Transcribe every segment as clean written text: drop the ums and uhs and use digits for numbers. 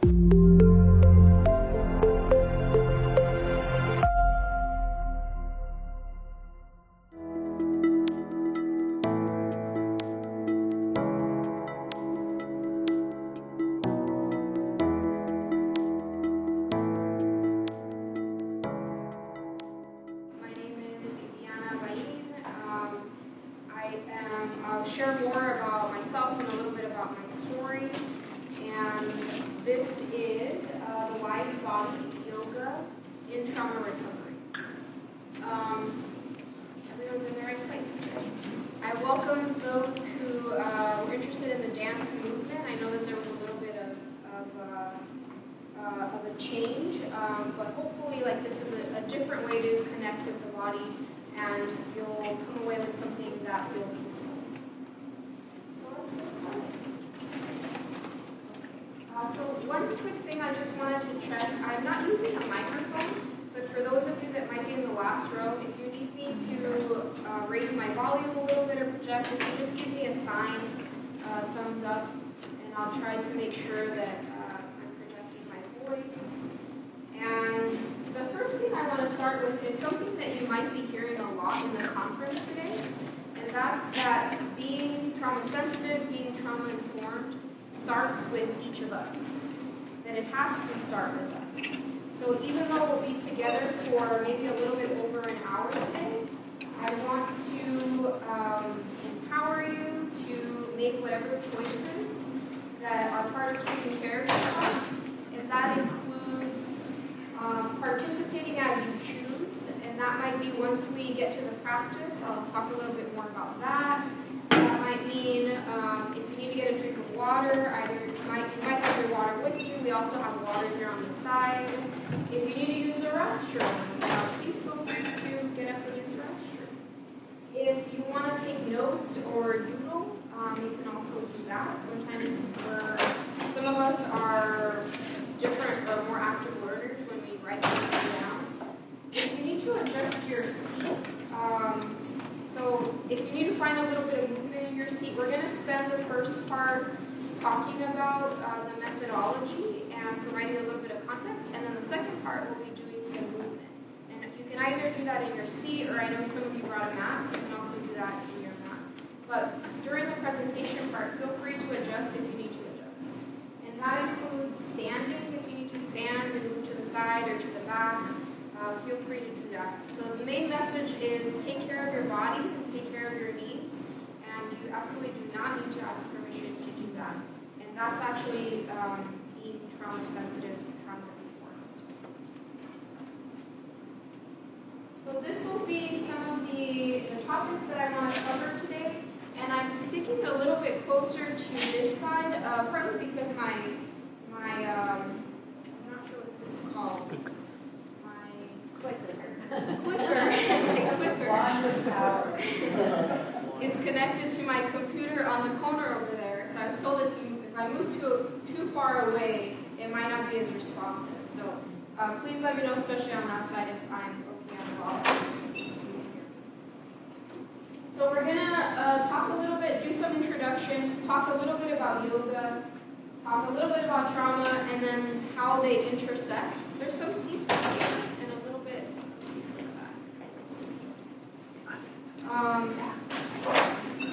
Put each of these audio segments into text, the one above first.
I'll share more about myself and a little bit about my story. And this is the Live Body Yoga in Trauma Recovery. Everyone's in the right place today. I welcome those who were interested in the dance movement. I know that there was a little bit of a change, but hopefully this is a different way to connect with the body, and you'll come away with something that feels useful. So one quick thing I just wanted to check, I'm not using a microphone, but for those of you that might be in the last row, if you need me to raise my volume a little bit or project, if you just give me a sign, thumbs up, and I'll try to make sure that I'm projecting my voice. And the first thing I want to start with is something that you might be hearing a lot in the conference today, and that's that being trauma-sensitive, being trauma-informed, starts with each of us, that it has to start with us. So even though we'll be together for maybe a little bit over an hour today, I want to empower you to make whatever choices that are part of taking care of yourself, and that includes participating as you choose, and that might be once we get to the practice. I'll talk a little bit more about that. That might mean if you need to get a drink of water, you might have your water with you. We also have water here on the side. If you need to use the restroom, please feel free to get up and use the restroom. If you want to take notes or doodle, you can also do that. Sometimes some of us are different or more active learners when we write things down. If you need to adjust your seat, so if you need to find a little bit of movement in your seat, we're going to spend the first part talking about the methodology and providing a little bit of context, and then the second part we'll be doing some movement. And you can either do that in your seat, or I know some of you brought a mat, so you can also do that in your mat. But during the presentation part, feel free to adjust if you need to adjust. And that includes standing if you need to stand and move to the side or to the back. Feel free to do that. So the main message is take care of your body and take care of your needs, and you absolutely do not need to ask permission to do that. And that's actually being trauma-sensitive, trauma-informed. So this will be some of the topics that I want to cover today, and I'm sticking a little bit closer to this side, partly because my I'm not sure what this is called. Clicker is connected to my computer on the corner over there. So I was told if I move too far away, it might not be as responsive. So please let me know, especially on that side, if I'm okay on the ball. So we're gonna talk a little bit, do some introductions, talk a little bit about yoga, talk a little bit about trauma, and then how they intersect. There's some seats up here.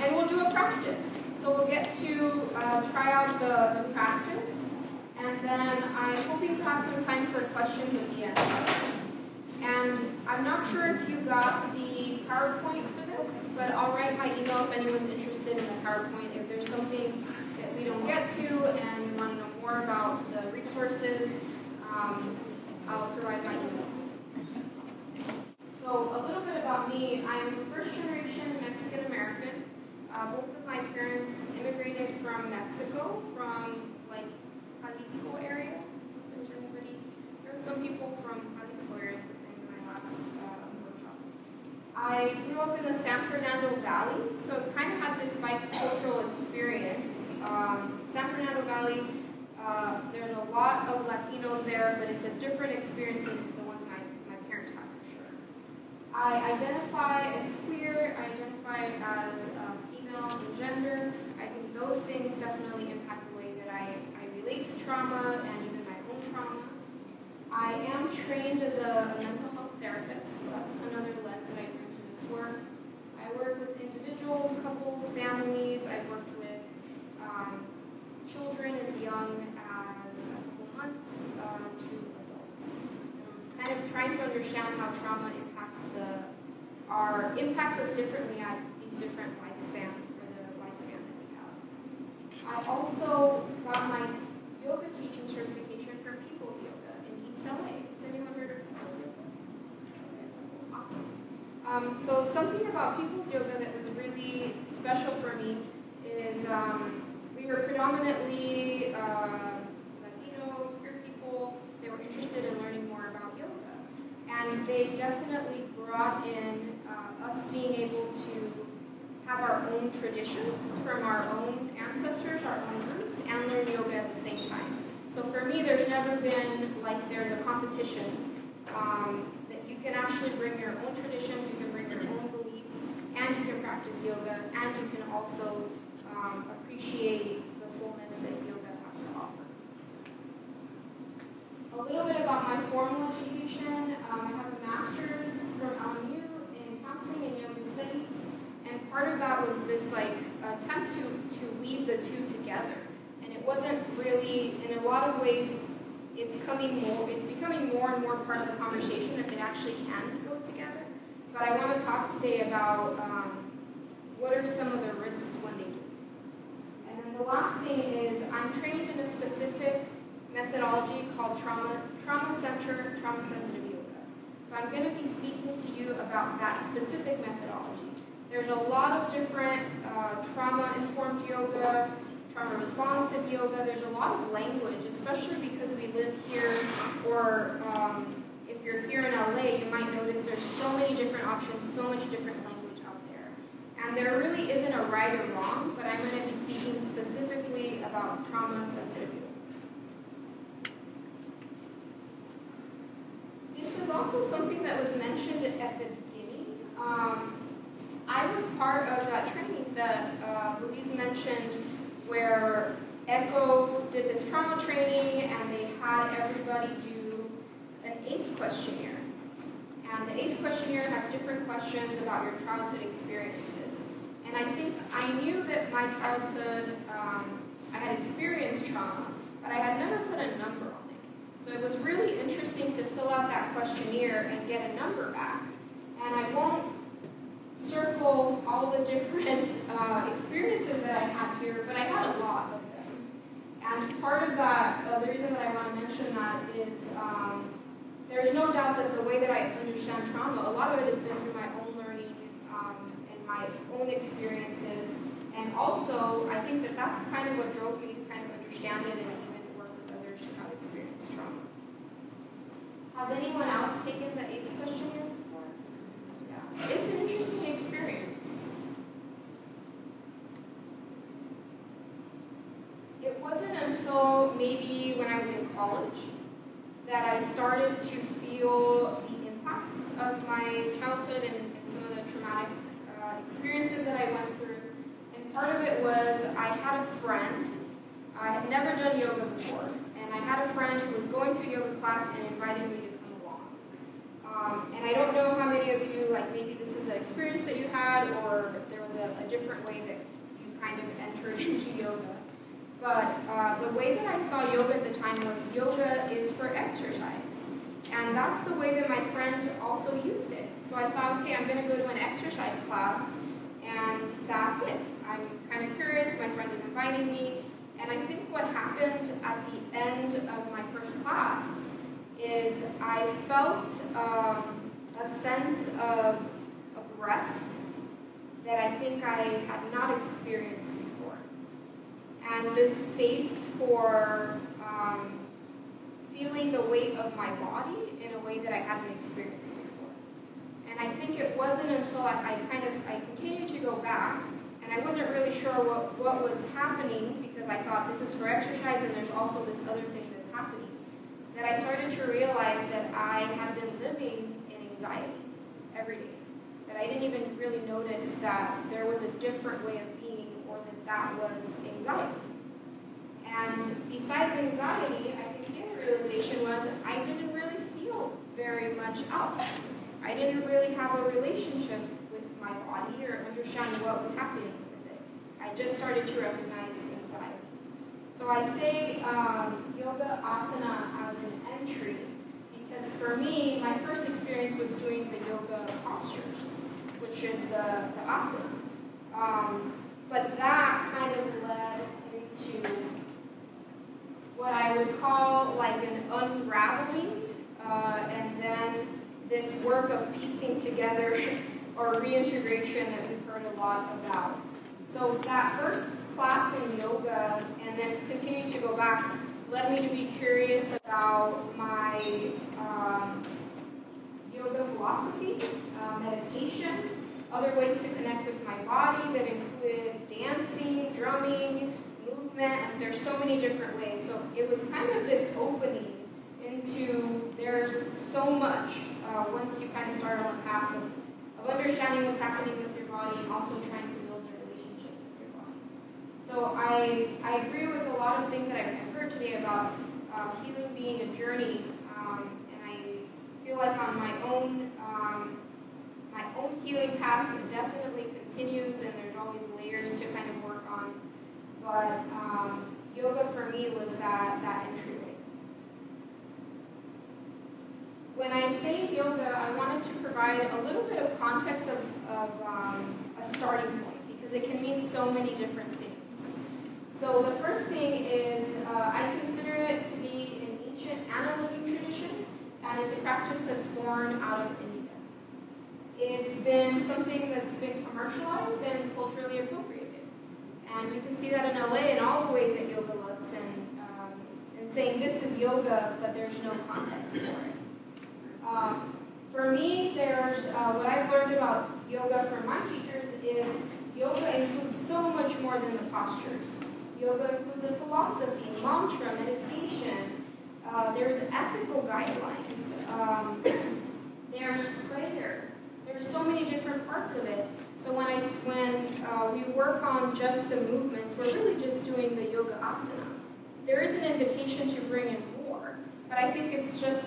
And we'll do a practice. So we'll get to try out the practice, and then I'm hoping to have some time for questions at the end. And I'm not sure if you got the PowerPoint for this, but I'll write my email if anyone's interested in the PowerPoint. If there's something that we don't get to and you want to know more about the resources, I'll provide my email. So a little bit about me. I'm first generation Mexican American. Both of my parents immigrated from Mexico, from Jalisco area. If there's anybody, there were some people from Jalisco area in my last workshop. I grew up in the San Fernando Valley, so it kind of had this bicultural experience. San Fernando Valley, there's a lot of Latinos there, but it's a different experience than the ones my parents had for sure. I identify as queer, I identify as female in gender. I think those things definitely impact the way that I relate to trauma and even trauma. I am trained as a mental health therapist, so that's another lens that I bring to this work. I work with individuals, couples, families. I've worked with children as young as a couple months to adults. Kind of trying to understand how trauma impacts us differently at these different lifespan, or the lifespan that we have. I also got my yoga teaching certification from People's Yoga in East LA. Has anyone heard of People's Yoga? Awesome. So something about People's Yoga that was really special for me is we were predominantly Latino, queer people. They were interested in learning more about yoga. And they definitely brought in us being able to have our own traditions from our own ancestors, our own roots, and learn yoga at the same time. So for me, there's never been like there's a competition that you can actually bring your own traditions, you can bring your own beliefs, and you can practice yoga, and you can also appreciate the fullness that yoga has to offer. A little bit about my formal education. I have a master's from LMU in counseling and yoga studies, and part of that was this attempt to weave the two together. And it wasn't really, in a lot of ways, it's becoming more and more part of the conversation that they actually can go together. But I want to talk today about what are some of the risks when they do. And then the last thing is I'm trained in a specific methodology called trauma-centered, trauma-sensitive yoga. So I'm going to be speaking to you about that specific methodology. There's a lot of different trauma-informed yoga, trauma-responsive yoga. There's a lot of language, especially because we live here, or if you're here in LA, you might notice there's so many different options, so much different language out there. And there really isn't a right or wrong, but I'm going to be speaking specifically about trauma-sensitive yoga. This is also something that was mentioned at the beginning. I was part of that training that Louise mentioned, where ECHO did this trauma training, and they had everybody do an ACE questionnaire. And the ACE questionnaire has different questions about your childhood experiences. And I think I knew that my childhood, I had experienced trauma, but I had never put a number on it. So it was really interesting to fill out that questionnaire and get a number back. And I won't circle all the different experiences that I had here, but I had a lot of them. And part of that, the reason that I want to mention that is there's no doubt that the way that I understand trauma, a lot of it has been through my own learning and my own experiences. And also, I think that that's kind of what drove me to kind of understand it and even work with others who have experienced trauma. Has anyone else taken the ACE questionnaire before? Yeah. It's an interesting experience. It wasn't until maybe when I was in college that I started to feel the impacts of my childhood and some of the traumatic experiences that I went through. And part of it was I had a friend. I had never done yoga before, and I had a friend who was going to a yoga class and invited me to come along. And I don't know how many of you, maybe this is an experience that you had, or if there was a different way that you kind of entered into yoga. But the way that I saw yoga at the time was yoga is for exercise. And that's the way that my friend also used it. So I thought, okay, I'm going to go to an exercise class, and that's it. I'm kind of curious, my friend is inviting me, and I think what happened at the end of my first class is I felt a sense of rest that I think I had not experienced before. And this space for feeling the weight of my body in a way that I hadn't experienced before. And I think it wasn't until I continued to go back, and I wasn't really sure what was happening, because I thought this is for exercise and there's also this other thing that's happening, that I started to realize that I had been living in anxiety every day. That I didn't even really notice that there was a different way of being, or that was anxiety. And besides anxiety, I think beginning realization was I didn't really feel very much else. I didn't really have a relationship with my body or understand what was happening with it. I just started to recognize anxiety. So I say yoga asana as an entry because for me, my first experience was doing the yoga postures, which is the asana. But that kind of led into what I would call like an unraveling, and then this work of piecing together or reintegration that we've heard a lot about. So that first class in yoga, and then continuing to go back, led me to be curious about my yoga philosophy, meditation, other ways to connect with my body that included dancing, drumming, movement, and there's so many different ways. So it was kind of this opening into there's so much once you kind of start on the path of understanding what's happening with your body and also trying to build a relationship with your body. So I agree with a lot of things that I've heard today about healing being a journey, and I feel like on my own healing path it definitely continues, and there's always layers to kind of work on. But yoga for me was that entryway. When I say yoga, I wanted to provide a little bit of context of a starting point because it can mean so many different things. So the first thing is I consider it to be an ancient and a living tradition, and it's a practice that's born out of India. It's been something that's been commercialized and culturally appropriated. And we can see that in LA in all the ways that yoga looks, and saying this is yoga, but there's no context for it. For me, there's what I've learned about yoga from my teachers is yoga includes so much more than the postures. Yoga includes a philosophy, mantra, meditation. There's ethical guidelines. There's prayer. There's so many different parts of it. So when we work on just the movements, we're really just doing the yoga asana. There is an invitation to bring in more, but I think it's just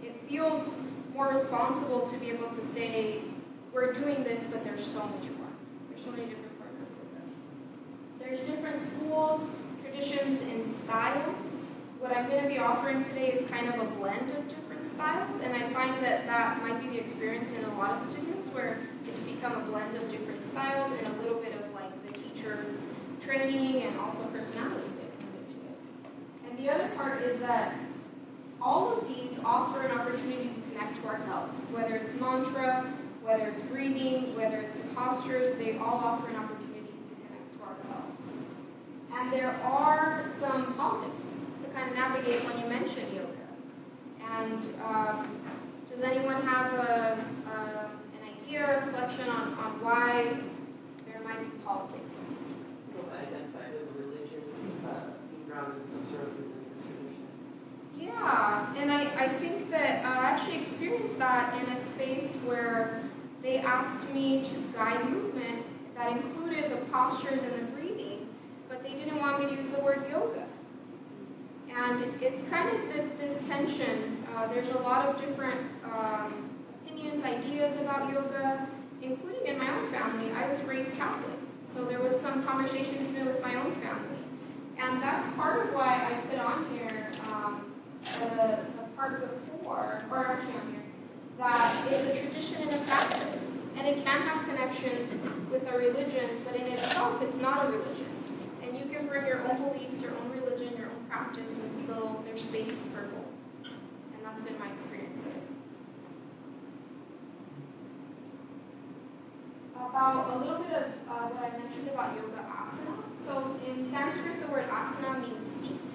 it feels more responsible to be able to say, we're doing this, but there's so much more. There's so many different parts of yoga. There's different schools, traditions, and styles. What I'm going to be offering today is kind of a blend of different styles, and I find that that might be the experience in a lot of studios where it's become a blend of different styles and a little bit of like the teacher's training and also personality that comes into it. And the other part is that all of these offer an opportunity to connect to ourselves, whether it's mantra, whether it's breathing, whether it's the postures, they all offer an opportunity to connect to ourselves. And there are some politics to kind of navigate when you mention yoga. And does anyone have an idea or reflection on why there might be politics? Well, I identify with religious, being grounded in some sort of religious tradition. Yeah, and I think that I actually experienced that in a space where they asked me to guide movement that included the postures and the breathing, but they didn't want me to use the word yoga. And it's kind of this tension. There's a lot of different opinions, ideas about yoga, including in my own family. I was raised Catholic, so there was some conversations even with my own family. And that's part of why I put on here the part before, or actually on here, that is a tradition and a practice. And it can have connections with a religion, but in itself, it's not a religion. And you can bring your own beliefs, your own religion, your own practice, and still there's space for both. And that's been my experience of it. About a little bit of what I mentioned about yoga asana. So in Sanskrit, the word asana means seat.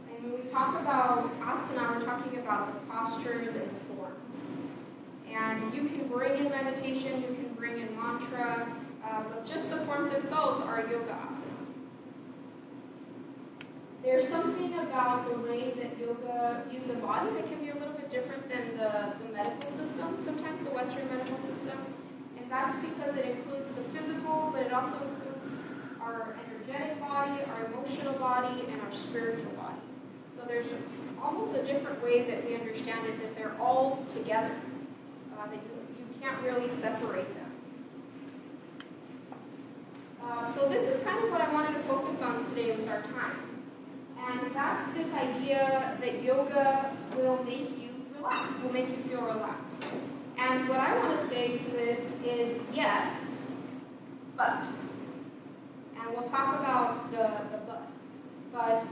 And when we talk about asana, we're talking about the postures and the forms. And you can bring in meditation, you can bring in mantra, but just the forms themselves are yoga asana. There's something about the way that yoga views the body that can be a little bit different than the medical system, sometimes the Western medical system. And that's because it includes the physical, but it also includes our energetic body, our emotional body, and our spiritual body. So there's there's almost a different way that we understand it, that they're all together, that you can't really separate them. So this is kind of what I wanted to focus on today with our time. And that's this idea that yoga will make you relax, will make you feel relaxed. And what I want to say to this is yes, but. And we'll talk about the but. But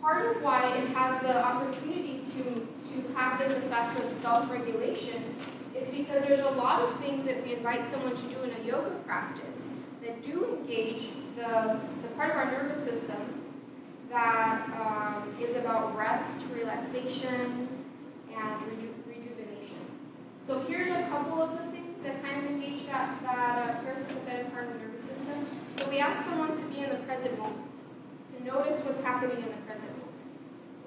part of why it has the opportunity to have this effect of self-regulation is because there's a lot of things that we invite someone to do in a yoga practice that do engage the part of our nervous system that is about rest, relaxation, and rejuvenation. So here's a couple of the things that kind of engage that parasympathetic part of the nervous system. So we ask someone to be in the present moment, to notice what's happening in the present moment.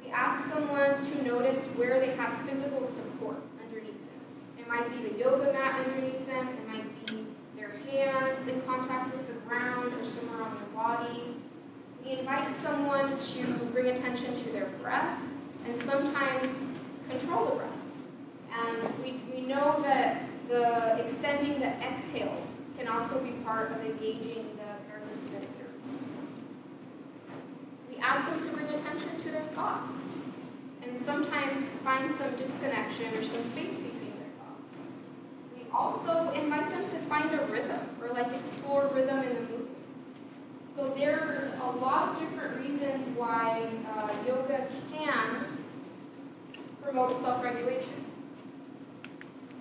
We ask someone to notice where they have physical support underneath them. It might be the yoga mat underneath them, it might be their hands in contact with the ground or somewhere on their body. We invite someone to bring attention to their breath and sometimes control the breath. And we know that the extending the exhale can also be part of engaging the parasympathetic nervous system. We ask them to bring attention to their thoughts and sometimes find some disconnection or some space between their thoughts. We also invite them to find a rhythm or explore rhythm in the movement. So there's a lot of different reasons why yoga can promote self-regulation.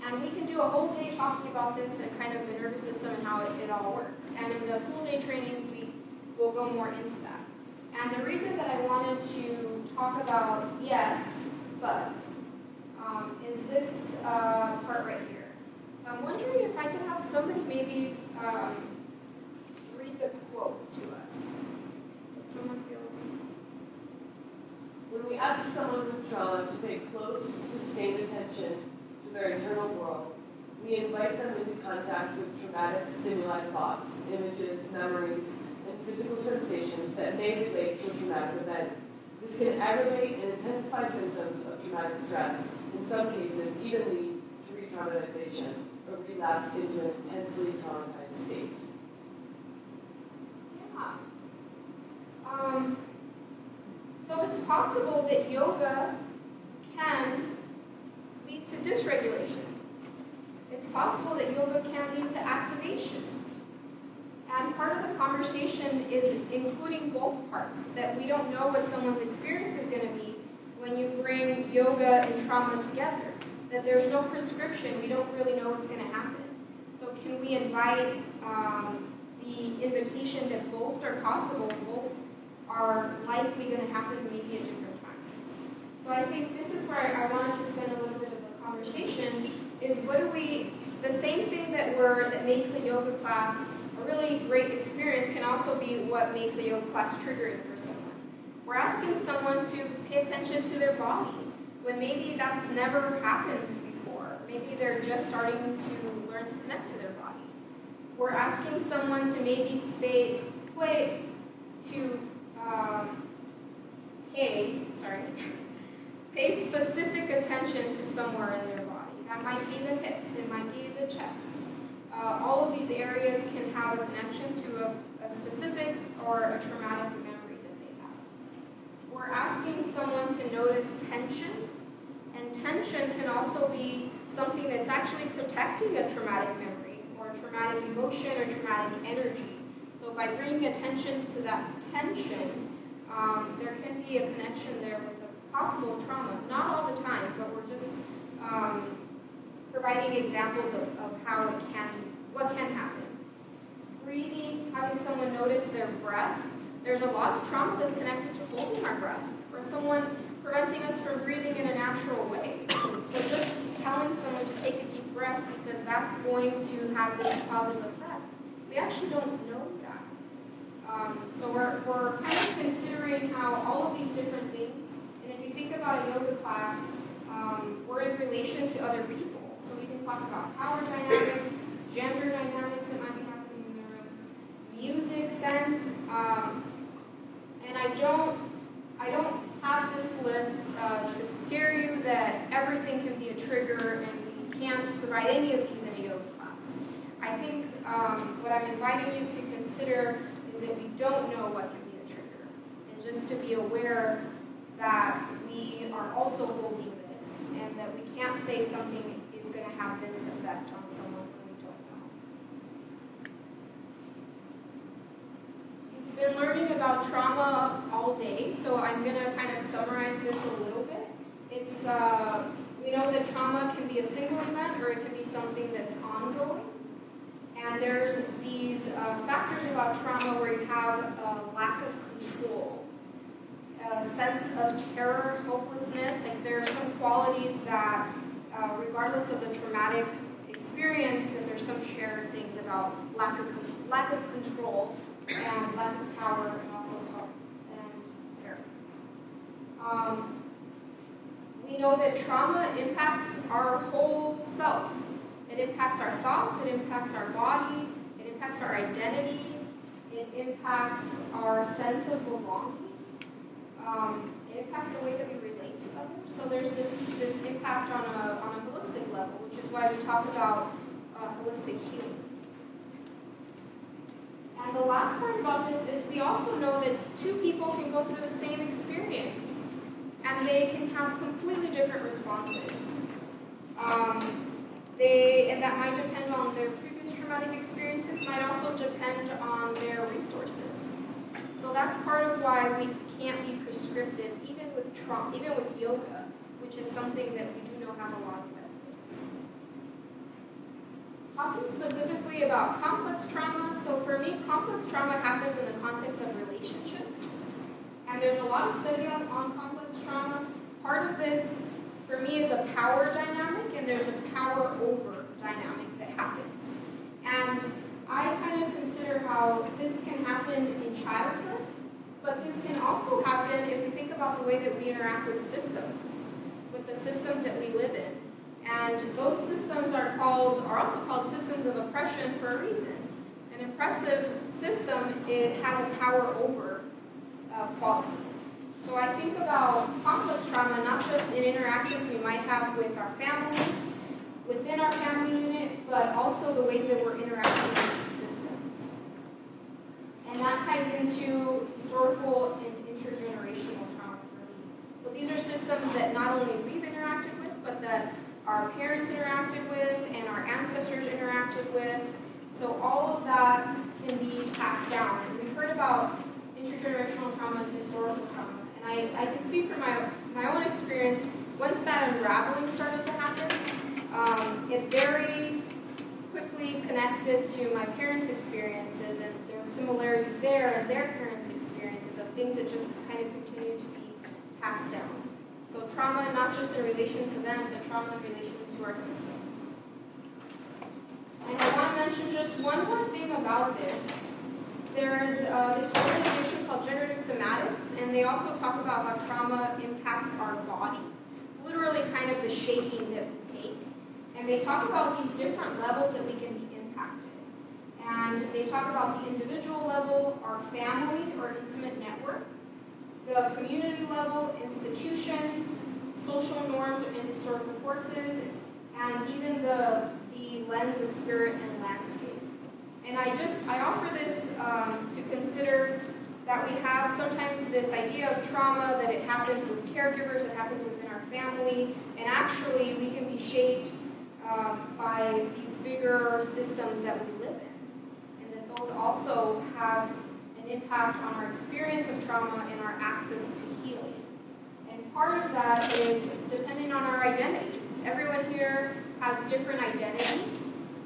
And we can do a whole day talking about this and kind of the nervous system and how it all works. And in the full day training, we will go more into that. And the reason that I wanted to talk about yes, but, is this part right here. So I'm wondering if I could have somebody maybe read the quote to us. If someone feels... When we ask someone with trauma to pay close, sustained attention to their internal world, we invite them into contact with traumatic stimuli thoughts, images, memories, and physical sensations that may relate to a traumatic event. This can aggravate and intensify symptoms of traumatic stress, in some cases even lead to re-traumatization or relapse into an intensely traumatized state. Yeah. So it's possible that yoga can lead to dysregulation. It's possible that yoga can lead to activation. And part of the conversation is including both parts, that we don't know what someone's experience is going to be when you bring yoga and trauma together, that there's no prescription, we don't really know what's going to happen. So can we invite the invitation that both are possible, both are likely going to happen maybe at different times. So I think this is where I wanted to spend a little bit of the conversation, is what do we, the same thing that makes a yoga class a really great experience can also be what makes a yoga class triggering for someone. We're asking someone to pay attention to their body when maybe that's never happened before. Maybe they're just starting to learn to connect to their body. We're asking someone to maybe pay specific attention to somewhere in their body. That might be the hips, it might be the chest. All of these areas can have a connection to a specific or a traumatic memory that they have. We're asking someone to notice tension, and tension can also be something that's actually protecting a traumatic memory or a traumatic emotion or traumatic energy. So by bringing attention to that tension, there can be a connection there with a possible trauma. Not all the time, but we're just providing examples of how what can happen. Breathing, having someone notice their breath. There's a lot of trauma that's connected to holding our breath, or someone preventing us from breathing in a natural way. So just telling someone to take a deep breath because that's going to have this positive effect. We actually don't know that. So we're kind of considering how all of these different things, and if you think about a yoga class, we're in relation to other people. So we can talk about power dynamics, gender dynamics that might be happening in the room, music, scent, and I don't have this list to scare you that everything can be a trigger and we can't provide any of these in a yoga class. I think what I'm inviting you to consider is that we don't know what can be a trigger, and just to be aware that we are also holding this, and that we can't say something is going to have this effect on someone when we don't know. You've been learning about trauma all day, so I'm going to kind of summarize this a little bit. It's, we know that trauma can be a single event, or it can be something that's ongoing. And there's these factors about trauma where you have a lack of control, a sense of terror, hopelessness. Like there are some qualities that, regardless of the traumatic experience, that there's some shared things about lack of control and lack of power, and also hope and terror. We know that trauma impacts our whole self. It impacts our thoughts, it impacts our body, it impacts our identity, it impacts our sense of belonging, it impacts the way that we relate to others. So there's this impact on a holistic level, which is why we talk about holistic healing. And the last part about this is we also know that two people can go through the same experience, and they can have completely different responses. And that might depend on their previous traumatic experiences, might also depend on their resources. So that's part of why we can't be prescriptive, even with trauma, even with yoga, which is something that we do know has a lot of benefits. Talking specifically about complex trauma, so for me, complex trauma happens in the context of relationships. And there's a lot of study on complex trauma. Part of this, for me, is a power dynamic, and there's a power over dynamic that happens. And I kind of consider how this can happen in childhood, but this can also happen if we think about the way that we interact with systems, with the systems that we live in. And those systems are also called systems of oppression for a reason. An oppressive system, it has a power over quality. So I think about complex trauma not just in interactions we might have with our families, within our family unit, but also the ways that we're interacting with these systems. And that ties into historical and intergenerational trauma for me. So these are systems that not only we've interacted with, but that our parents interacted with and our ancestors interacted with. So all of that can be passed down. And we've heard about intergenerational trauma and historical trauma. And I can speak from my own experience. Once that unraveling started to happen, it very quickly connected to my parents' experiences, and there were similarities there and their parents' experiences of things that just kind of continue to be passed down. So trauma not just in relation to them, but trauma in relation to our systems. And I want to mention just one more thing about this. There's this organization called Generative Somatics, and they also talk about how trauma impacts our body, literally kind of the shaping that we take. And they talk about these different levels that we can be impacted. And they talk about the individual level, our family or intimate network, the community level, institutions, social norms and historical forces, and even the lens of spirit and landscape. And I offer this to consider that we have sometimes this idea of trauma, that it happens with caregivers, it happens within our family, and actually we can be shaped by these bigger systems that we live in. And that those also have an impact on our experience of trauma and our access to healing. And part of that is depending on our identities. Everyone here has different identities,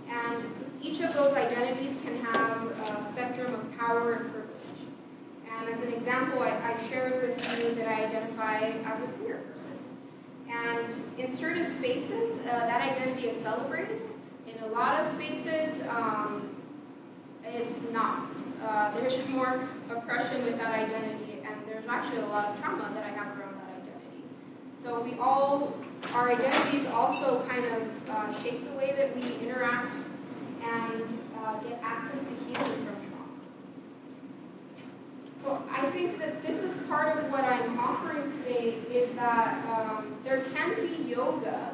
and each of those identities can have a spectrum of power and privilege. And as an example, I shared with you that I identify as a queer person. And in certain spaces, that identity is celebrated. In a lot of spaces, it's not. There's more oppression with that identity, and there's actually a lot of trauma that I have around that identity. So our identities also kind of shape the way that we interact and get access to healing from trauma. So I think that this is part of what I'm offering today that there can be yoga,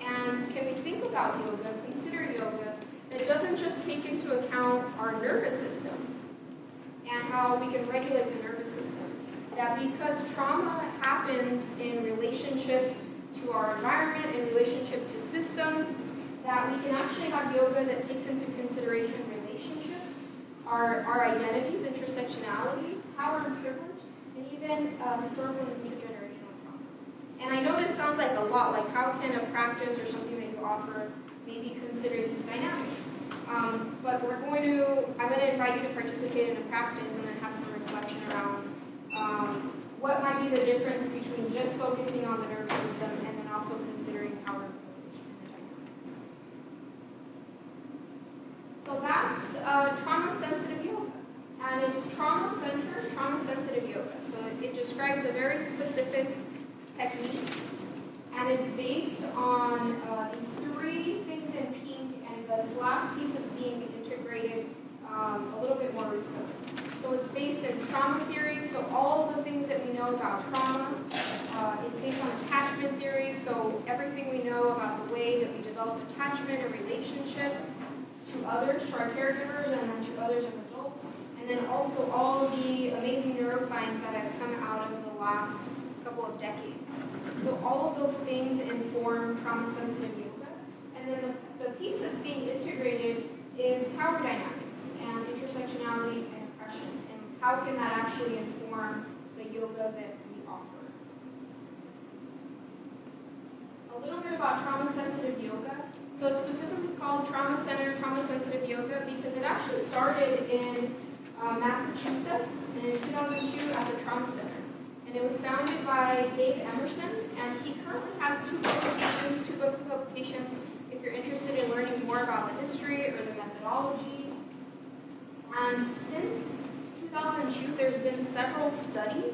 and can we think about yoga, consider yoga, that doesn't just take into account our nervous system and how we can regulate the nervous system. That because trauma happens in relationship to our environment, in relationship to systems, that we can actually have yoga that takes into consideration relationship, our identities, intersectionality, power and privilege, and even historical and intergenerational trauma. And I know this sounds like a lot, like how can a practice or something that you offer maybe consider these dynamics? But I'm going to invite you to participate in a practice and then have some reflection around what might be the difference between just focusing on the nervous system and then also considering power and privilege and the dynamics. So that's trauma-sensitive yoga. And it's trauma-centered, trauma-sensitive yoga. So it describes a very specific technique. And it's based on these three things in pink, and this last piece is being integrated a little bit more recently. So it's based in trauma theory, so all the things that we know about trauma. It's based on attachment theory, so everything we know about the way that we develop attachment or relationship to others, to our caregivers, and then to others as adults. And then also all the amazing neuroscience that has come out of the last couple of decades. So all of those things inform trauma-sensitive yoga. And then the piece that's being integrated is power dynamics and intersectionality and oppression. And how can that actually inform the yoga that we offer? A little bit about trauma-sensitive yoga. So it's specifically called trauma-centered, trauma-sensitive yoga because it actually started in Massachusetts in 2002 at the Trauma Center. And it was founded by Dave Emerson, and he currently has two book publications, if you're interested in learning more about the history or the methodology. And since 2002, there's been several studies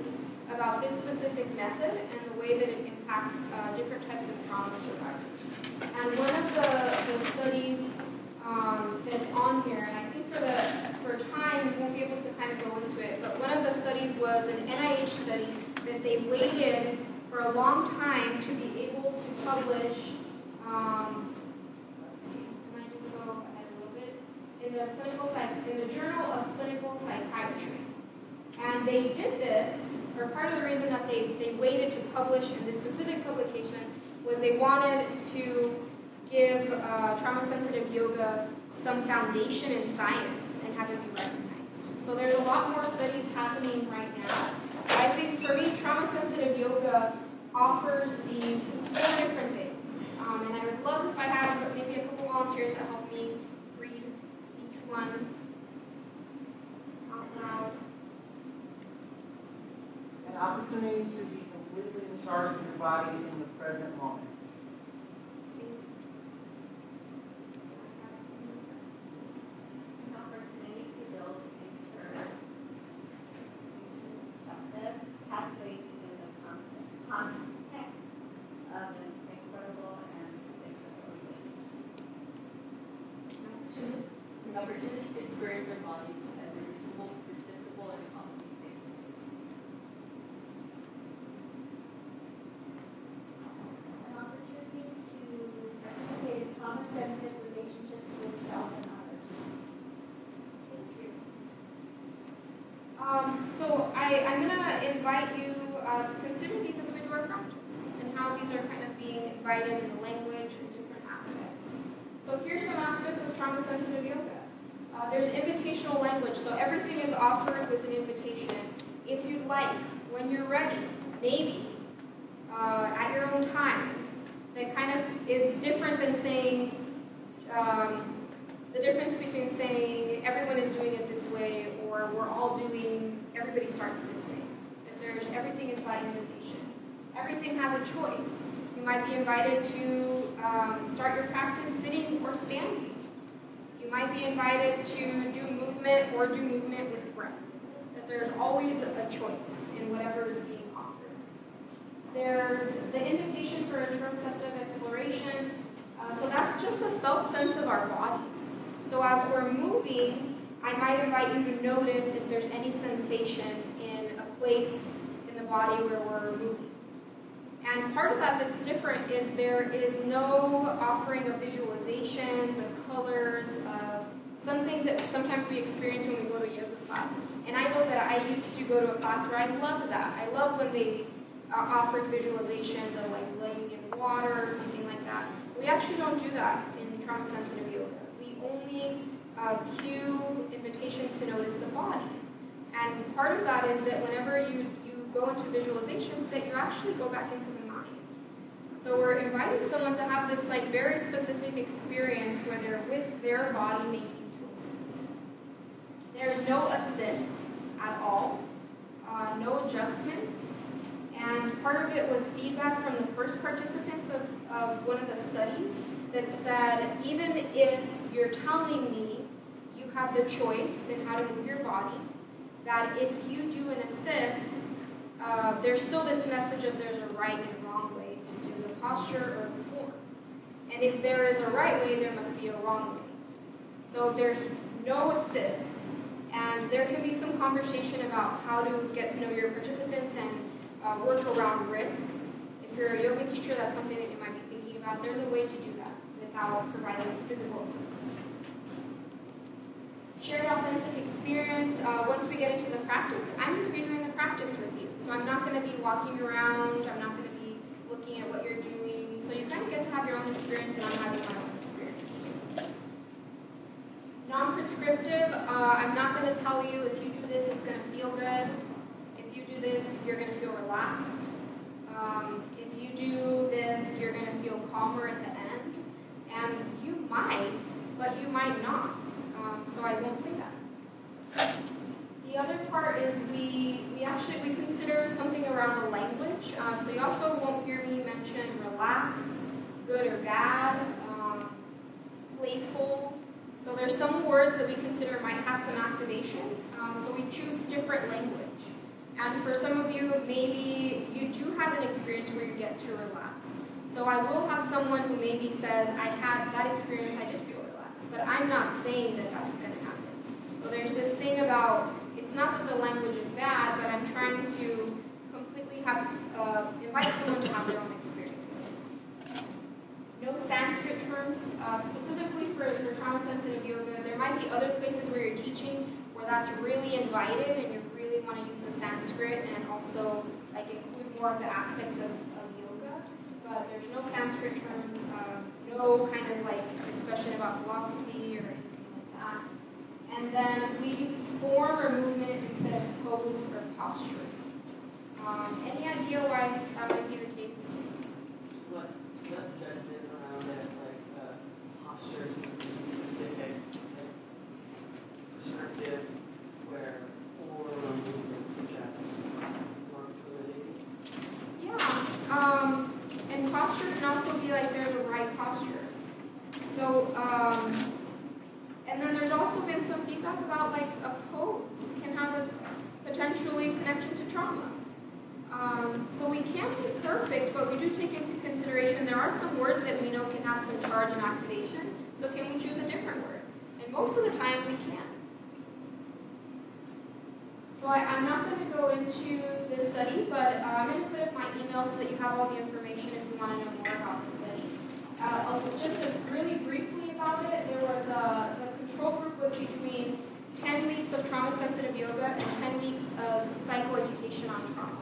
about this specific method and the way that it impacts different types of trauma survivors. And one of the studies that's on here, and I think for time, we won't be able to kind of go into it, but one of the studies was an NIH study that they waited for a long time to be able to publish, let's see, I might just go ahead a little bit, in the Journal of Clinical Psychiatry. And they did this, or part of the reason that they waited to publish in this specific publication was they wanted to give trauma-sensitive yoga some foundation in science and have it be recognized. So there's a lot more studies happening right now. I think for me, trauma-sensitive yoga offers these four different things. And I would love if I had maybe a couple volunteers that help me read each one out loud. An opportunity to be completely in charge of your body in the present moment. An opportunity to build interceptive pathways in the context of an incredible and predictable relationship. An opportunity to experience our bodies as a reasonable, predictable, and possibly safe space. An opportunity to participate in trauma-sensitive relationships with self and others. Thank you. So I'm going to invite you to consider these as we do our practice and how these are kind of being invited in the language and different aspects. So here's some aspects of trauma-sensitive yoga. There's invitational language, so everything is offered with an invitation. If you'd like, when you're ready, maybe, at your own time. That kind of is different than saying, the difference between saying everyone is doing it this way or we're all doing, everybody starts this way. That everything is by invitation. Everything has a choice. You might be invited to start your practice sitting or standing. You might be invited to do movement or do movement with breath. That there's always a choice in whatever is being offered. There's the invitation for interoceptive exploration. So that's just the felt sense of our bodies. So as we're moving, I might invite you to notice if there's any sensation in a place in the body where we're moving. And part of that that's different is there is no offering of visualizations, of colors, of some things that sometimes we experience when we go to a yoga class. And I know that I used to go to a class where I loved that. I love when they offered visualizations of like laying in water or something like that. We actually don't do that in trauma-sensitive yoga. We only cue invitations to notice the body. And part of that is that whenever you go into visualizations, that you actually go back into the mind. So we're inviting someone to have this like very specific experience where they're with their body making choices. There's no assist at all, no adjustments. And part of it was feedback from the first participants of one of the studies that said, even if you're telling me you have the choice in how to move your body, that if you do an assist, there's still this message of there's a right and wrong way to do the posture or the form. And if there is a right way, there must be a wrong way. So there's no assist, and there can be some conversation about how to get to know your participants and work around risk. If you're a yoga teacher, that's something that you might be thinking about. There's a way to do that without providing physical assistance. Shared authentic experience. Once we get into the practice, I'm going to be doing the practice with you. So I'm not going to be walking around. I'm not going to be looking at what you're doing. So you kind of get to have your own experience, and I'm having my own experience too. Non-prescriptive. I'm not going to tell you if you do this, it's going to feel good. If you do this, you're going to feel relaxed. If you do this, you're going to feel calmer at the end. And you might, but you might not. So I won't say that. The other part is we consider something around the language. So you also won't hear me mention relax, good or bad, playful. So there's some words that we consider might have some activation. So we choose different language. And for some of you, maybe you do have an experience where you get to relax. So I will have someone who maybe says, I had that experience, I did feel relaxed. But I'm not saying that that's going to happen. So there's this thing about, it's not that the language is bad, but I'm trying to completely have, invite someone to have their own experience. No Sanskrit terms, specifically for trauma-sensitive yoga. There might be other places where you're teaching where that's really invited and you really want to use the Sanskrit and also like include more of the aspects of yoga. But there's no Sanskrit terms, no kind of like discussion about philosophy or anything like that. And then we use form or movement instead of pose or posture. Any idea why that might be the case? What judgment around it, like posture seems to be specific, prescriptive, where form or movement suggests more fluidity? Yeah. And posture can also be like there's a right posture. So, and then there's also been some feedback about like a pose can have a potentially connection to trauma. So we can't be perfect, but we do take into consideration there are some words that we know can have some charge and activation. So can we choose a different word? And most of the time we can. So I'm not going to go into this study, but I'm going to put up my email so that you have all the information if you want to know more about the study. Just really briefly about it, there was the control group was between 10 weeks of trauma-sensitive yoga and 10 weeks of psychoeducation on trauma.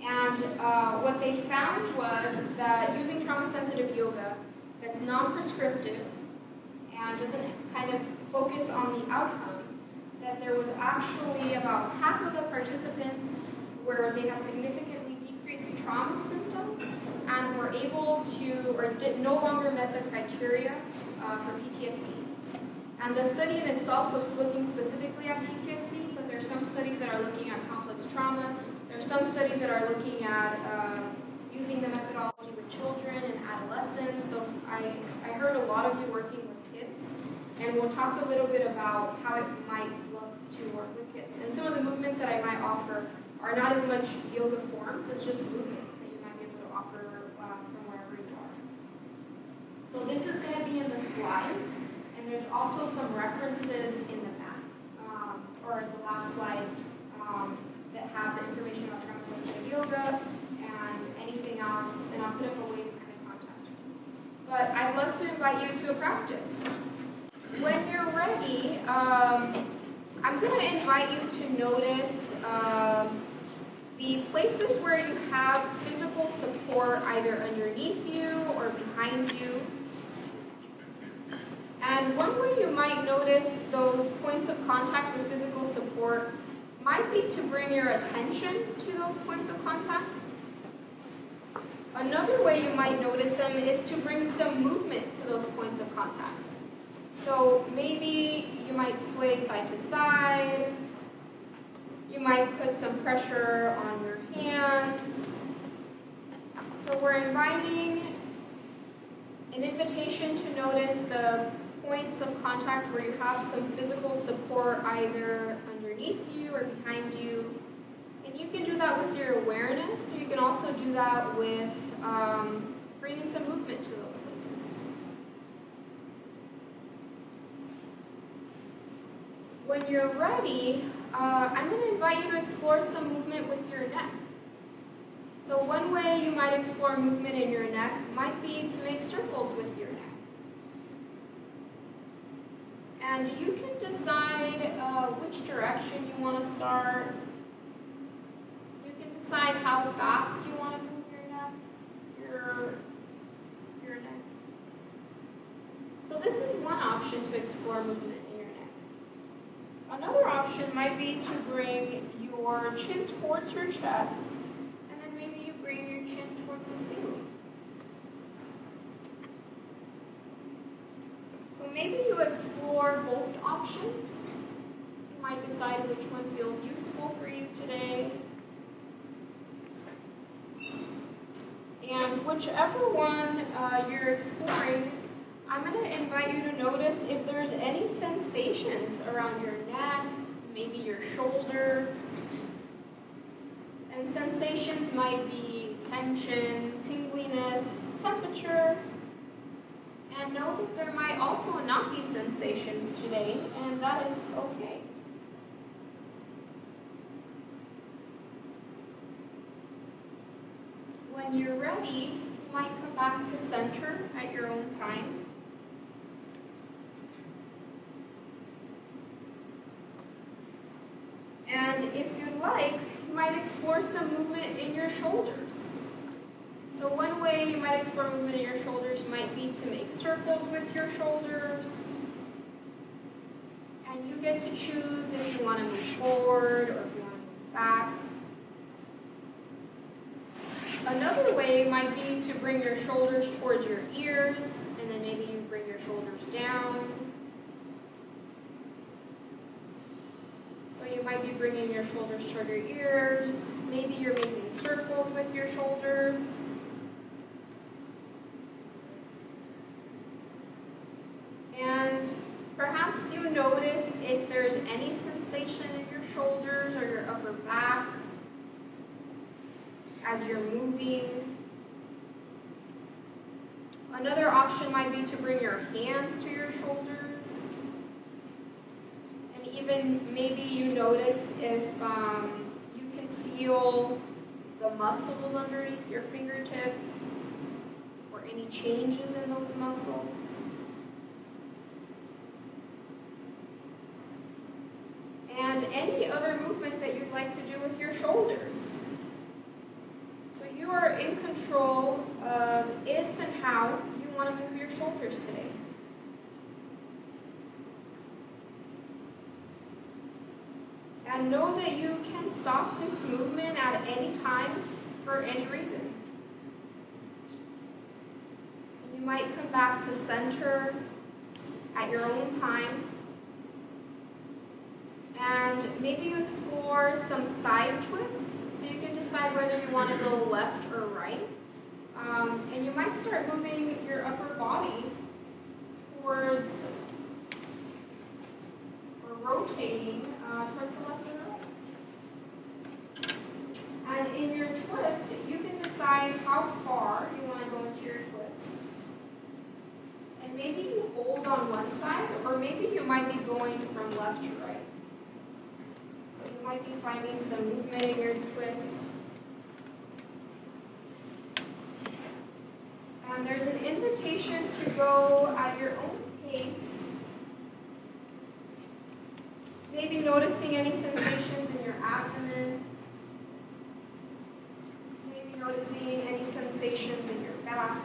And what they found was that using trauma-sensitive yoga that's non-prescriptive and doesn't kind of focus on the outcome, that there was actually about half of the participants where they had significantly decreased trauma symptoms and were able to, or no longer met the criteria for PTSD. And the study in itself was looking specifically at PTSD, but there are some studies that are looking at complex trauma. There are some studies that are looking at using the methodology with children and adolescents. So I heard a lot of you working with kids, and we'll talk a little bit about how it might look to work with kids. And some of the movements that I might offer are not as much yoga forms, it's just movement that you might be able to offer from wherever you are. So this is going to be in the slides, and there's also some references in the back, or the last slide, that have the information about trauma-sensitive yoga and but I'd love to invite you to a practice. When you're ready, I'm going to invite you to notice the places where you have physical support either underneath you or behind you. And one way you might notice those points of contact with physical support might be to bring your attention to those points of contact. Another way you might notice them is to bring some movement to those points of contact. So maybe you might sway side to side. You might put some pressure on your hands. So we're inviting an invitation to notice the points of contact where you have some physical support either underneath you or behind you. And you can do that with your awareness, or you can also do that with bringing some movement to those places. When you're ready, I'm going to invite you to explore some movement with your neck. So one way you might explore movement in your neck might be to make circles with your neck. And you can decide which direction you want to start. You can decide how fast you want to move your neck. So this is one option to explore movement in your neck. Another option might be to bring your chin towards your chest, and then maybe you bring your chin towards the ceiling. So maybe you explore both options. You might decide which one feels useful for you today. And whichever one you're exploring, I'm going to invite you to notice if there's any sensations around your neck, maybe your shoulders. And sensations might be tension, tingliness, temperature. And know that there might also not be sensations today, and that is okay. When you're ready, you might come back to center at your own time. And if you'd like, you might explore some movement in your shoulders. So one way you might explore movement in your shoulders might be to make circles with your shoulders. And you get to choose if you want to move forward or if you want to move back. Another way might be to bring your shoulders towards your ears, and then maybe you bring your shoulders down. So you might be bringing your shoulders toward your ears. Maybe you're making circles with your shoulders. And perhaps you notice if there's any sensation in your shoulders or your upper back as you're moving. Another option might be to bring your hands to your shoulders. And even maybe you notice if you can feel the muscles underneath your fingertips or any changes in those muscles. And any other movement that you'd like to do with your shoulders. So you are in control of if and how you want to move your shoulders today. And know that you can stop this movement at any time for any reason. You might come back to center at your own time. And maybe you explore some side twists, so you can decide whether you want to go left or right. And you might start moving your upper body towards, or rotating towards the left or the right. And in your twist, you can decide how far you want to go into your twist. And maybe you hold on one side, or maybe you might be going from left to right. You might be finding some movement in your twist. And there's an invitation to go at your own pace. Maybe noticing any sensations in your abdomen. Maybe noticing any sensations in your back.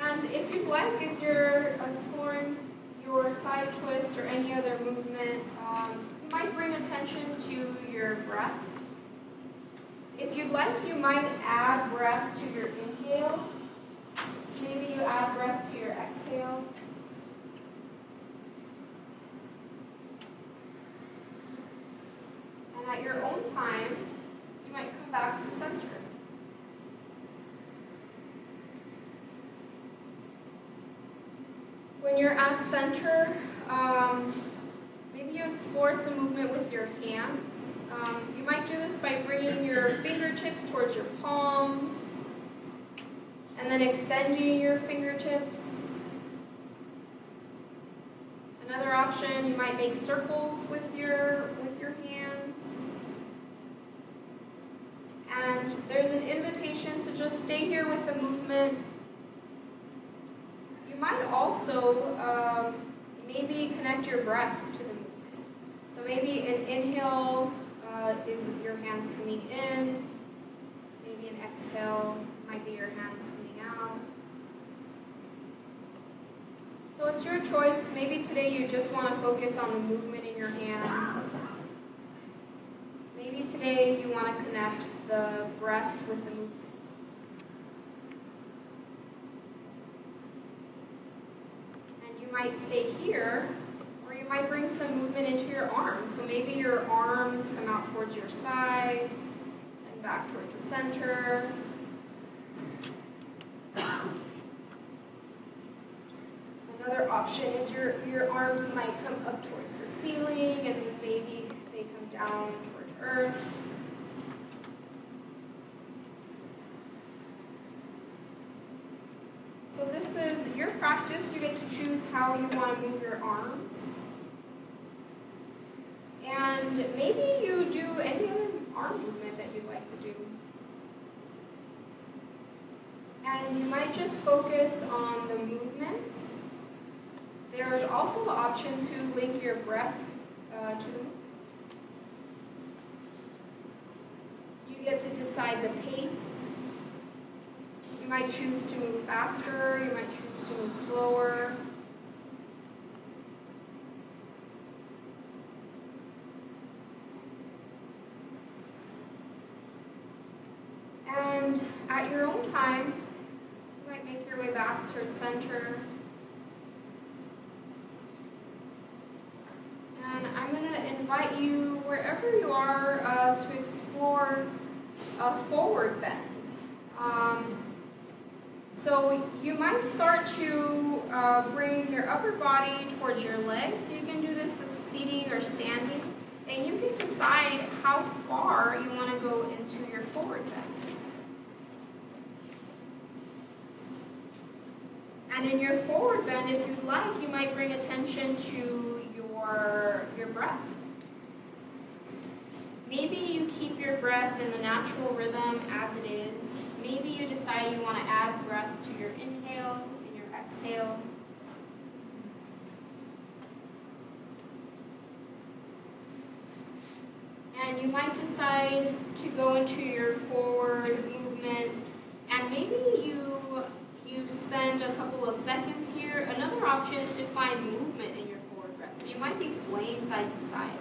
And if you'd like, as you're exploring your side twist or any other movement, you might bring attention to your breath. If you'd like, you might add breath to your inhale. Maybe you add breath to your exhale. And at your own time, you might come back to center. When you're at center, maybe you explore some movement with your hands. You might do this by bringing your fingertips towards your palms, and then extending your fingertips. Another option, you might make circles with your hands. And there's an invitation to just stay here with the movement. You might also maybe connect your breath to the movement. So maybe an inhale is your hands coming in. Maybe an exhale might be your hands coming out. So it's your choice. Maybe today you just want to focus on the movement in your hands. Maybe today you want to connect the breath with the movement. And you might stay here, or you might bring some movement into your arms. So maybe your arms come out towards your sides, and back toward the center. Another option is your arms might come up towards the ceiling, and then maybe they come down towards earth. So this is your practice. You get to choose how you want to move your arms. And maybe you do any other arm movement that you'd like to do. And you might just focus on the movement. There is also the option to link your breath to the movement. You get to decide the pace. You might choose to move faster, you might choose to move slower. And at your own time, you might make your way back towards center. And I'm going to invite you, wherever you are, to explore a forward bend. So you might start to bring your upper body towards your legs. So you can do this seating or standing. And you can decide how far you want to go into your forward bend. And in your forward bend, if you'd like, you might bring attention to your breath. Maybe you keep your breath in the natural rhythm as it is. Maybe you decide you want to add breath to your inhale and your exhale. And you might decide to go into your forward movement, and maybe you spend a couple of seconds here. Another option is to find movement in your forward breath. So you might be swaying side to side.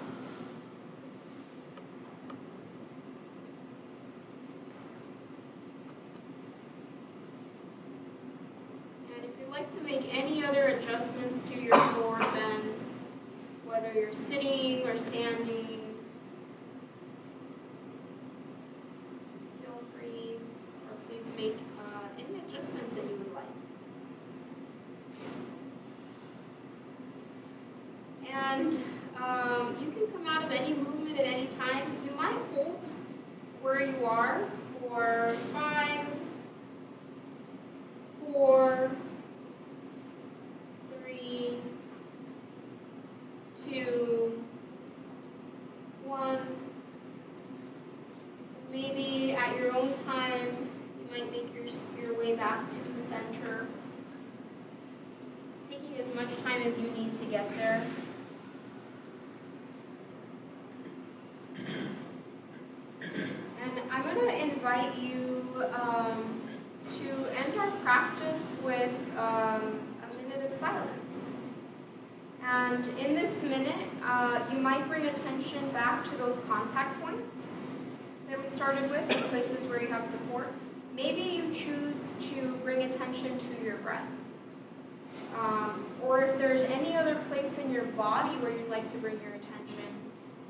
And if you'd like to make any other adjustments to your forward bend, whether you're sitting or standing, feel free, or please make any adjustments that you would like. And you can come out of any movement at any time. You might hold where you are for 5, 4, 3, as much time as you need to get there. And I'm going to invite you to end our practice with a minute of silence. And in this minute, you might bring attention back to those contact points that we started with, the places where you have support. Maybe you choose to bring attention to your breath. Or if there's any other place in your body where you'd like to bring your attention,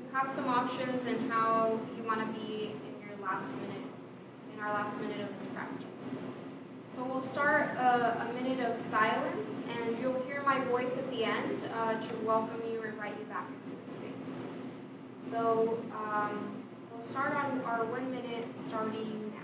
you have some options in how you want to be in your last minute, in our last minute of this practice. So we'll start a minute of silence, and you'll hear my voice at the end to welcome you or invite you back into the space. So we'll start on our 1 minute starting now.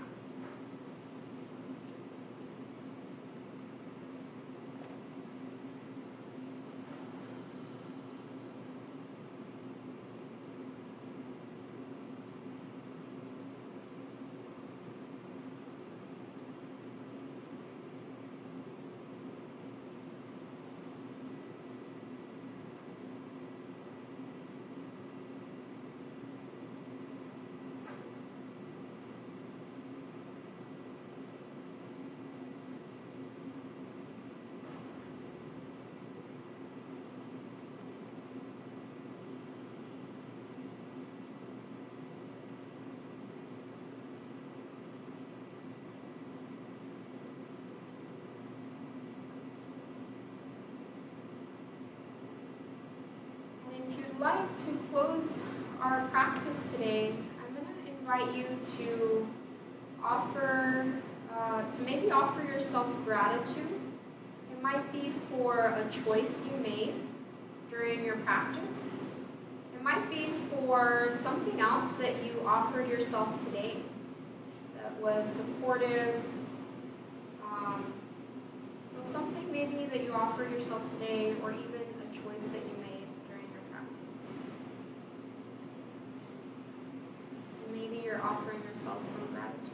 Like to close our practice today, I'm going to invite you to maybe offer yourself gratitude. It might be for a choice you made during your practice. It might be for something else that you offered yourself today that was supportive. So something maybe that you offered yourself today, or even a choice that you made during your practice. Maybe you're offering yourself some gratitude.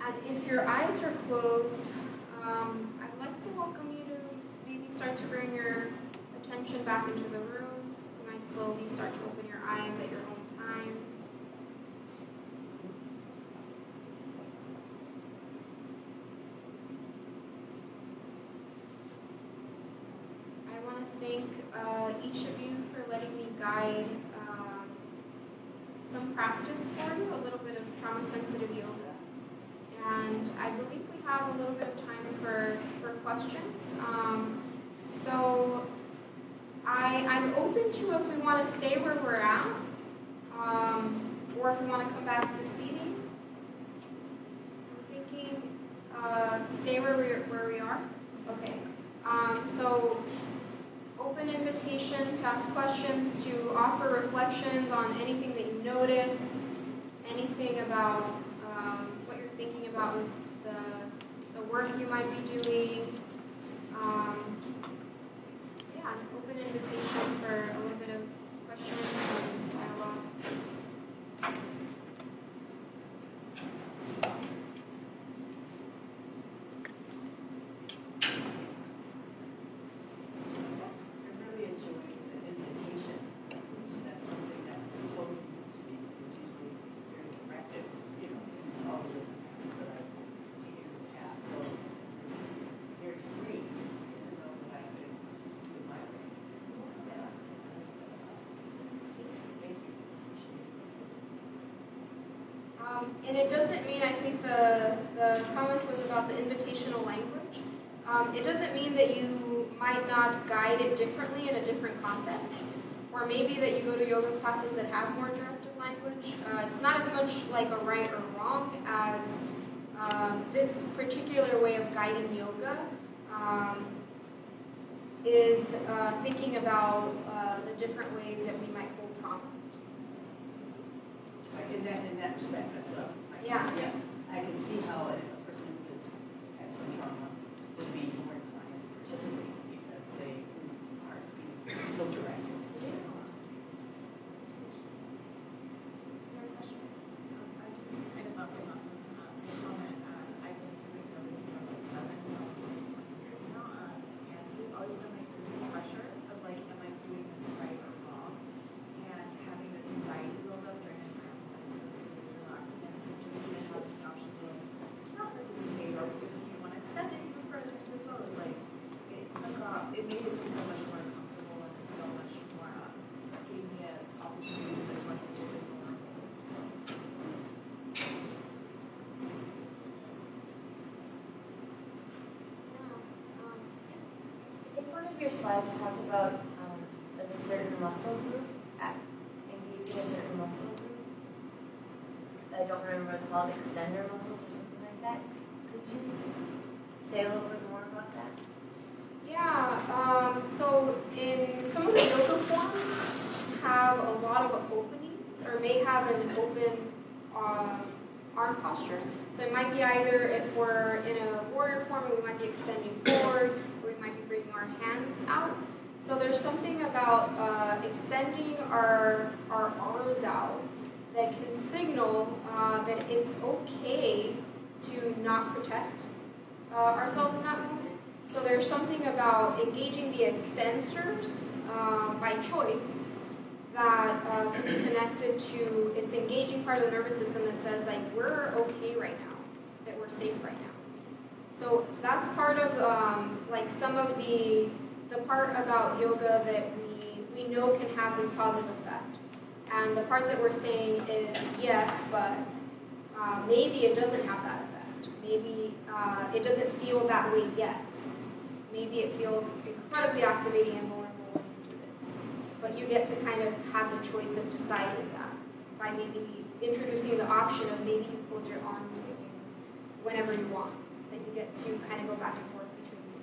And if your eyes are closed, I'd like to welcome you to maybe start to bring your attention back into the room. You might slowly start to open your eyes at your own time. I want to thank each of you for letting me guide some practice for you, a little bit of trauma-sensitive yoga. And I believe we have a little bit of time for questions. So I'm open to if we want to stay where we're at, or if we want to come back to seating. I'm thinking stay where we are. Okay. So open invitation to ask questions, to offer reflections on anything that you noticed, anything about what you're thinking about with the work you might be doing. Yeah, an open invitation for a little bit of questions and dialogue. I'm really enjoying the invitation language. That's something that's totally new to me, because it's usually very directive, all the classes that I've taken in the past. So it's very free to know that I could do it my way. Yeah. Thank you. Appreciate it. And it doesn't mean, I think the comment was about the invitational language. It doesn't mean that you might not guide it differently in a different context, or maybe that you go to yoga classes that have more directive language. It's not as much like a right or wrong as this particular way of guiding yoga is thinking about the different ways that we might hold trauma. Like in that respect, that's what Yeah. I can see how a person who has had some trauma would be more inclined to participate, because they are being so directed. I just kind of bumping off of your slides talked about a certain muscle group, engaging a certain muscle group. I don't remember what it's called, extender muscles or something like that. Could you say a little bit more about that? Yeah, so in some of the yoga forms have a lot of openings or may have an open arm posture. So it might be either if we're in a warrior form, we might be extending forward, or we might be bringing our hands out. So there's something about extending our arms out that can signal that it's okay to not protect ourselves in that moment. So there's something about engaging the extensors by choice that can be connected to, it's engaging part of the nervous system that says, like, we're okay right now, that we're safe right now. So that's part of, like, some of the part about yoga that we know can have this positive effect. And the part that we're saying is, yes, but maybe it doesn't have that effect. Maybe it doesn't feel that way yet. Maybe it feels incredibly activating and vulnerable when you do this. But you get to kind of have the choice of deciding that by maybe introducing the option of maybe you close your arms whenever you want. That you get to kind of go back and forth between you.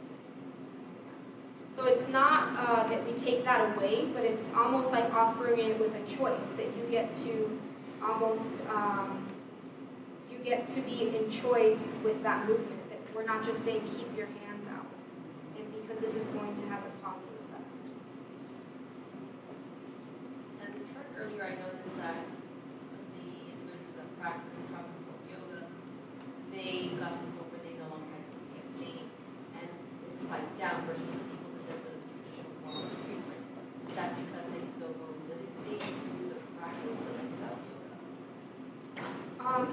So it's not that we take that away, but it's almost like offering it with a choice that you get to almost, you get to be in choice with that movement. That we're not just saying keep your hands out. And because this is going to have a positive effect. And in the chart earlier, I noticed that the individuals that practice tropical yoga, they got to the point where they no longer had PTSD, and it spiked down versus the people that did the traditional form of treatment. Is that because they feel more resiliency through the practice of self-yoga?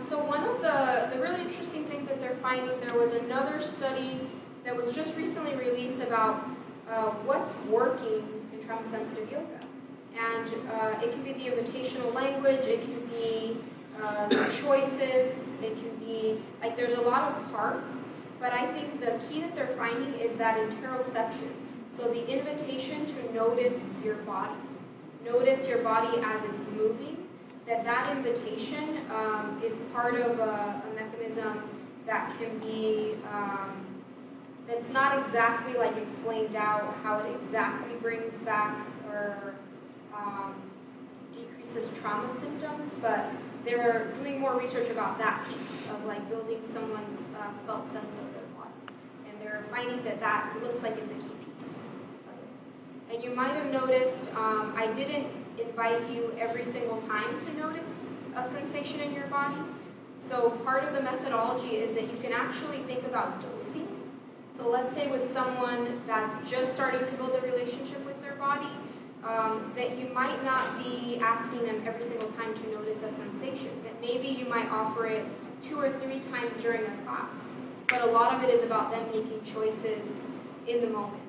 So one of the really interesting things that they're finding, there was another study that was just recently released about what's working in trauma-sensitive yoga. And it can be the invitational language, it can be the choices, it can be, like there's a lot of parts, but I think the key that they're finding is that interoception. So the invitation to notice your body as it's moving, that invitation is part of a mechanism that can be, that's not exactly like explained out how it exactly brings back or decreases trauma symptoms, but they're doing more research about that piece of like building someone's felt sense of their body. And they're finding that looks like it's a key piece of it. And you might have noticed, I didn't invite you every single time to notice a sensation in your body. So part of the methodology is that you can actually think about dosing. So let's say with someone that's just starting to build a relationship with their body, that you might not be asking them every single time to notice a sensation. That maybe you might offer it 2 or 3 times during a class. But a lot of it is about them making choices in the moment.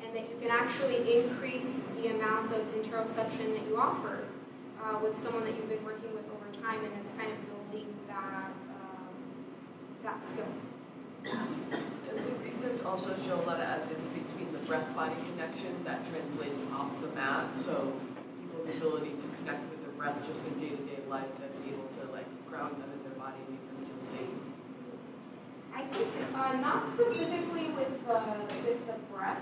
And that you can actually increase the amount of interoception that you offer with someone that you've been working with over time, and it's kind of building that skill. Does the research also show a lot of evidence between the breath-body connection that translates off the mat? So people's ability to connect with their breath just in day-to-day life, that's able to like ground them in their body and make them feel safe. I think not specifically with the breath,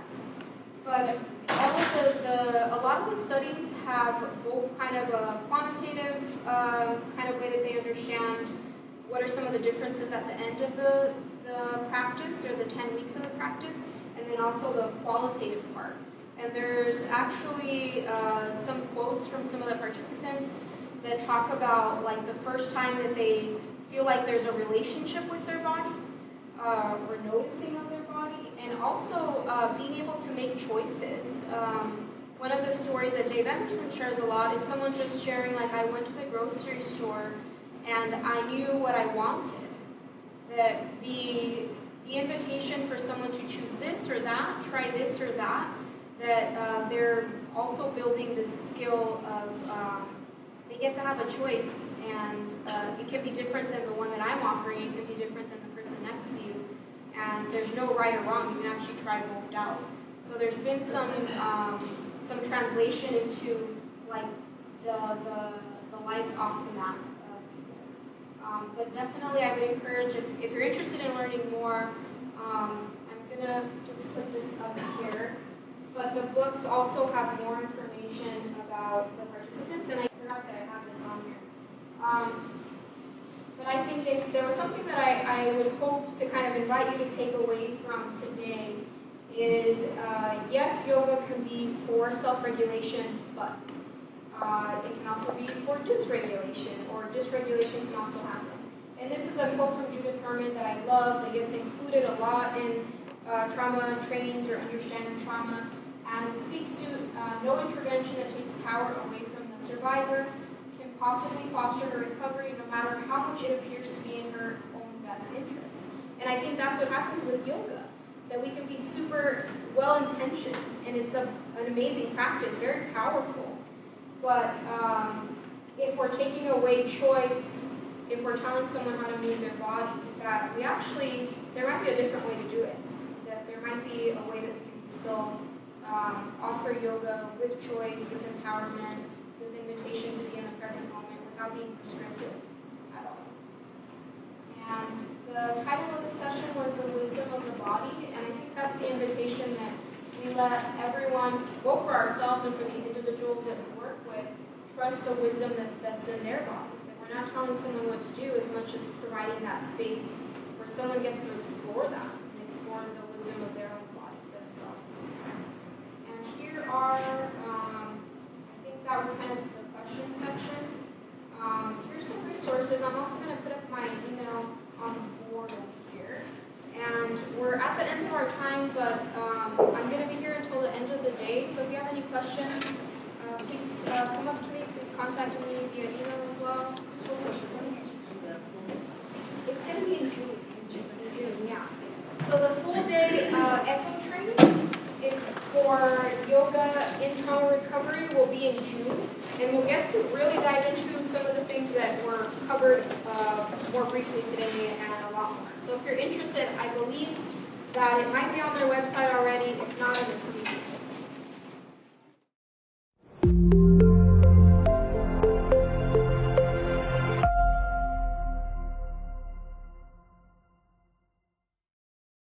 but a lot of the studies have both kind of a quantitative kind of way that they understand what are some of the differences at the end of the practice or the 10 weeks of the practice, and then also the qualitative part. And there's actually some quotes from some of the participants that talk about like the first time that they feel like there's a relationship with their body or noticing of their body, and also being able to make choices. One of the stories that Dave Emerson shares a lot is someone just sharing like, I went to the grocery store and I knew what I wanted. That the invitation for someone to choose this or that, try this or that, that they're also building this skill of they get to have a choice, and it can be different than the one that I'm offering, it can be different than the person next to you, and there's no right or wrong, you can actually try both out. So there's been some translation into like the lives off the mat of people. But definitely I would encourage, if you're interested in learning more, I'm gonna just put this up here. But the books also have more information about the participants, and I forgot that I have this on here. But I think if there was something that I would hope to kind of invite you to take away from today is, yes, yoga can be for self-regulation, but it can also be for dysregulation, or dysregulation can also happen. And this is a quote from Judith Herman that I love, that gets included a lot in trauma trainings or understanding trauma, and it speaks to no intervention that takes power away from the survivor can possibly foster her recovery, no matter how much it appears to be in her own best interest. And I think that's what happens with yoga, that we can be super well-intentioned, and it's an amazing practice, very powerful. But if we're taking away choice, if we're telling someone how to move their body, that we actually, there might be a different way to do it. That there might be a way that we can still offer yoga with choice, with empowerment, with invitation to be in the present moment without being prescriptive at all. And the title of the session was The Wisdom of the Body, and I think that's the invitation that we let everyone, both for ourselves and for the individuals that we work with, trust the wisdom that's in their body. That we're not telling someone what to do as much as providing that space where someone gets to explore that and explore the wisdom of their own body for themselves. And here are, I think that was kind of the question section. Here's some resources. I'm also going to put up my email on the board over here. And we're at the end of our time, but I'm going to be here until the end of the day. So if you have any questions, please come up to me. Please contact me via email as well. It's going to be in June. In June, yeah. So the full day ECHO training is for yoga in trauma recovery will be in June. And we'll get to really dive into some of the things that were covered more briefly today and a lot more. So if you're interested, I believe that it might be on their website already. If not, it will be.